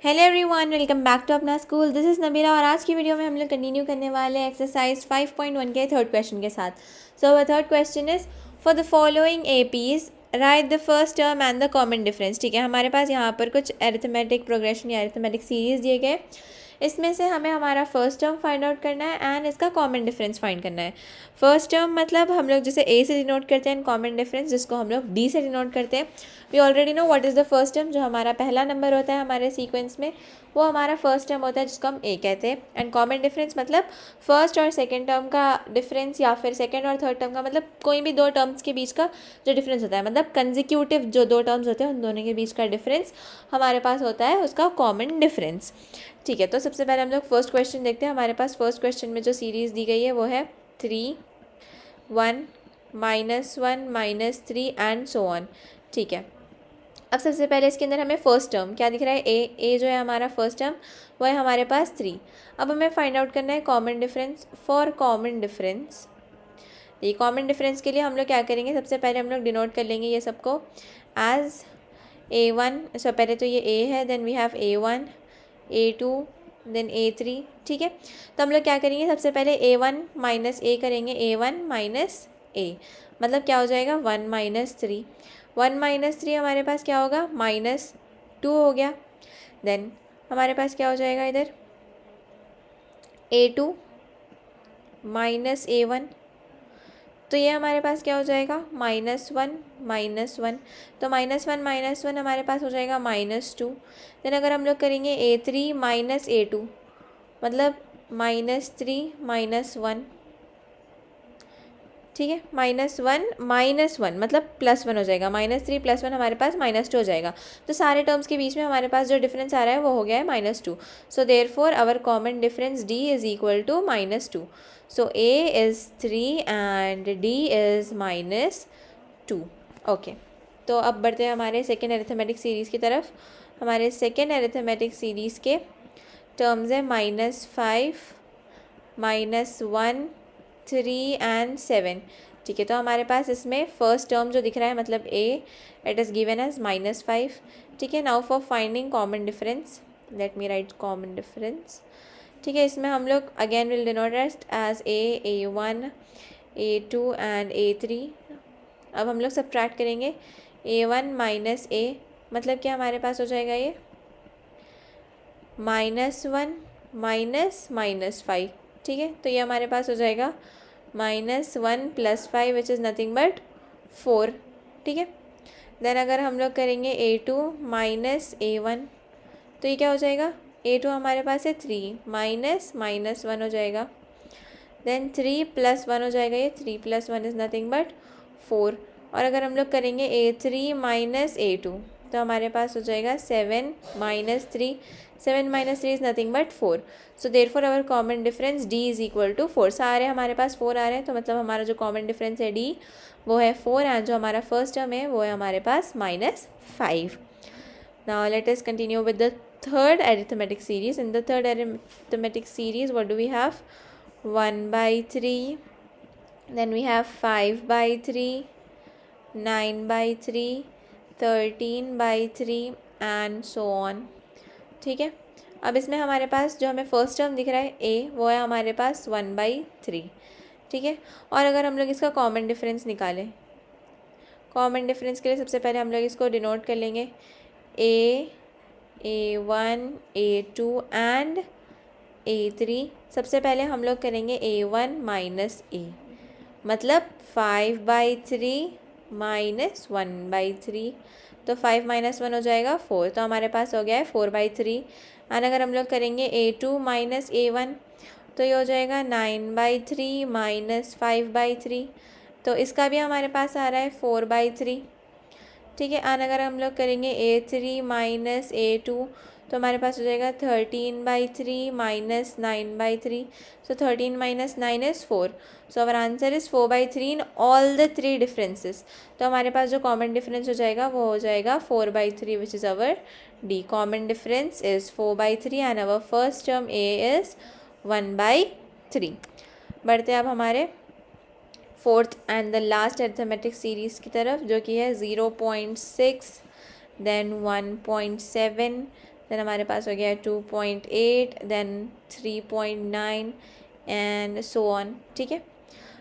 Hello everyone, welcome back to अपना school. This is Nabira और आज की वीडियो में हम लोग कंटिन्यू करने वाले हैं एक्सरसाइज 5.1 के थर्ड क्वेश्चन के साथ। So the third question is for the following APs right the first term and the common difference. ठीक है, हमारे पास यहाँ पर कुछ अरिथमेटिक प्रोग्रेशन या अरिथमेटिक सीरीज दिए गए। इसमें से हमें हमारा फर्स्ट टर्म फाइंड आउट करना है एंड इसका कॉमन डिफरेंस फाइंड करना है। फर्स्ट टर्म मतलब हम लोग जैसे ए से डिनोट करते हैं, कॉमन डिफरेंस जिसको हम लोग डी से डिनोट करते हैं। We already know what is the first term. जो हमारा पहला नंबर होता है हमारे सीक्वेंस में वो हमारा फर्स्ट टर्म होता है जिसको हम ए कहते हैं। एंड कॉमन डिफरेंस मतलब फर्स्ट और सेकेंड टर्म का डिफरेंस या फिर सेकेंड और थर्ड टर्म का, मतलब कोई भी दो टर्म्स के बीच का जो डिफरेंस होता है, मतलब कंजिक्यूटिव जो दो टर्म्स होते हैं उन दोनों के बीच का डिफरेंस हमारे पास होता है उसका कॉमन डिफरेंस। ठीक है, तो सबसे पहले हम लोग फर्स्ट क्वेश्चन देखते हैं। हमारे पास फर्स्ट क्वेश्चन में जो सीरीज़ दी गई है वो है 3, 1, -1, -3 एंड सो ऑन। ठीक है, अब सबसे पहले इसके अंदर हमें फर्स्ट टर्म क्या दिख रहा है, ए जो है हमारा फर्स्ट टर्म वो है हमारे पास 3। अब हमें फाइंड आउट करना है common difference. For common difference, ये कॉमन डिफरेंस के लिए हम लोग क्या करेंगे, सबसे पहले हम लोग डिनोट कर लेंगे ये सबको एज A1। सो पहले तो ये A है, then we have A1, A2, then A3। ठीक है, तो हम लोग क्या करेंगे, सबसे पहले A1 माइनस A करेंगे, A1 माइनस A मतलब क्या हो जाएगा 1 -3। 1 -3 हमारे पास क्या होगा -2 हो गया। देन हमारे पास क्या हो जाएगा इधर A2 माइनस A1, तो ये हमारे पास क्या हो जाएगा -1 -1। तो -1 हमारे पास हो जाएगा -2। देन अगर हम लोग करेंगे A3 माइनस A2 मतलब -3 -1। ठीक है, -1 मतलब +1 हो जाएगा, -3 +1 हमारे पास -2 हो जाएगा। तो सारे टर्म्स के बीच में हमारे पास जो डिफरेंस आ रहा है वो हो गया है -2। So therefore our common difference D is equal to -2। So A is 3 and D is -2। Okay, तो अब बढ़ते हैं हमारे सेकेंड अरिथमेटिक सीरीज़ की तरफ। हमारे सेकेंड अरिथमेटिक सीरीज़ के टर्म्स है -5, -1, 3 एंड 7। ठीक है, तो हमारे पास इसमें फर्स्ट टर्म जो दिख रहा है मतलब A, it is given as -5। ठीक है, now for finding common difference, let me write common difference. ठीक है, इसमें हम लोग again will denote as A1, A2 and A3। अब हम लोग सब्ट्रैक्ट करेंगे A1 माइनस A मतलब क्या हमारे पास हो जाएगा ये -1 -5। ठीक है, तो ये हमारे पास हो जाएगा -1 + 5 विच इज़ नथिंग बट 4। ठीक है, देन अगर हम लोग करेंगे A2 माइनस A1 तो ये क्या हो जाएगा, A2 हमारे पास है 3 -1 हो जाएगा। देन 3 + 1 हो जाएगा, ये 3 + 1 इज़ नथिंग बट 4। और अगर हम लोग करेंगे A3 माइनस A2 तो हमारे पास हो जाएगा 7 -3। 7 - 3 is nothing but 4। So therefore our common difference D is equal to 4। सारे हमारे पास 4 आ रहे हैं, तो मतलब हमारा जो कॉमन डिफरेंस है D वो है 4 एंड जो हमारा फर्स्ट टर्म है वो है हमारे पास -5। Now let us continue with the third arithmetic series. In the third arithmetic series, what do we have? 1/3, then we have 5/3, 9/3, 13/3 and so on। ठीक है, अब इसमें हमारे पास जो हमें फर्स्ट टर्म दिख रहा है A वो है हमारे पास 1/3। ठीक है, और अगर हम लोग इसका कॉमन डिफरेंस निकालें, कॉमन डिफरेंस के लिए सबसे पहले हम लोग इसको डिनोट कर लेंगे A1, A2 एंड A3। सबसे पहले हम लोग करेंगे A1 माइनस A मतलब 5/3 -1/3। तो 5 - 1 हो जाएगा 4, तो हमारे पास हो गया है 4/3। एंड अगर हम लोग करेंगे A2 माइनस A1 तो ये हो जाएगा 9/3 -5/3। तो इसका भी हमारे पास आ रहा है 4/3। ठीक है, एंड अगर हम लोग करेंगे A3 माइनस A2 तो हमारे पास हो जाएगा 13/3 -9/3। सो 13 - 9 is 4। So our answer is 4/3 in all the 3 differences. तो हमारे पास जो कॉमन डिफरेंस हो जाएगा वो हो जाएगा 4/3 which is our D। Common difference is 4/3 and our first term A is 1/3। बढ़ते अब हमारे fourth and the last arithmetic series की तरफ जो कि है 0.6, देन 1.7, देन हमारे पास हो गया 2.8, देन 3.9 एंड सो ऑन। ठीक है,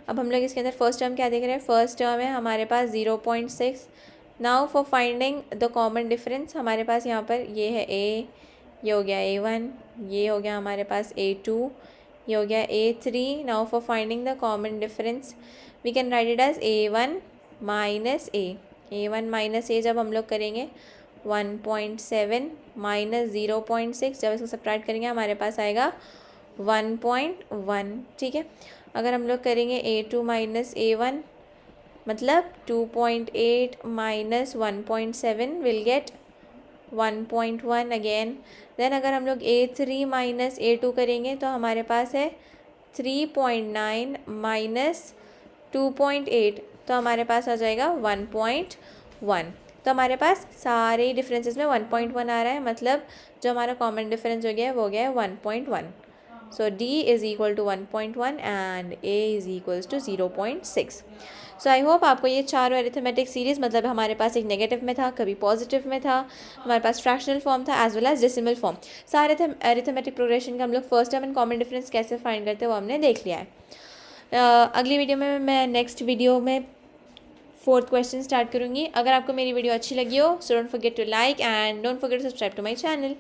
अब हम लोग इसके अंदर फर्स्ट टर्म क्या देख रहे हैं, फर्स्ट टर्म है हमारे पास 0.6। Now for finding the common difference, हमारे पास यहाँ पर ये है A, ये हो गया A1, ये हो गया हमारे पास A2, ये हो गया A3। Now for finding the common difference we can write it as A1 minus A। A1 minus A जब हम लोग करेंगे 1.7 माइनस 0.6, जब इसको सब्ट्रैक्ट करेंगे हमारे पास आएगा 1.1। ठीक है, अगर हम लोग करेंगे A2 माइनस A1 मतलब 2.8 minus 1.7 will get 1.1 again. Then अगर हम लोग A3 माइनस A2 करेंगे तो हमारे पास है 3.9 माइनस 2.8, तो हमारे पास आ जाएगा 1.1। तो हमारे पास सारे डिफरेंसेस में 1.1 आ रहा है, मतलब जो हमारा कॉमन डिफरेंस हो गया है वो हो गया है 1.1। So D is equal to 1.1 and A is equals to 0.6। So I hope आपको ये चारों अरिथमेटिक सीरीज़, मतलब हमारे पास एक नेगेटिव में था, कभी पॉजिटिव में था, हमारे पास फ्रैक्शनल फॉर्म था as well as decimal form, सारे अरिथमेटिक प्रोग्रेशन का हम लोग first term and common difference कैसे फाइंड करते हैं वो हमने देख लिया है। अगली वीडियो में मैं नेक्स्ट वीडियो में फोर्थ क्वेश्चन स्टार्ट करूँगी। अगर आपको मेरी वीडियो अच्छी लगी हो so don't forget to like and don't forget to subscribe to my channel.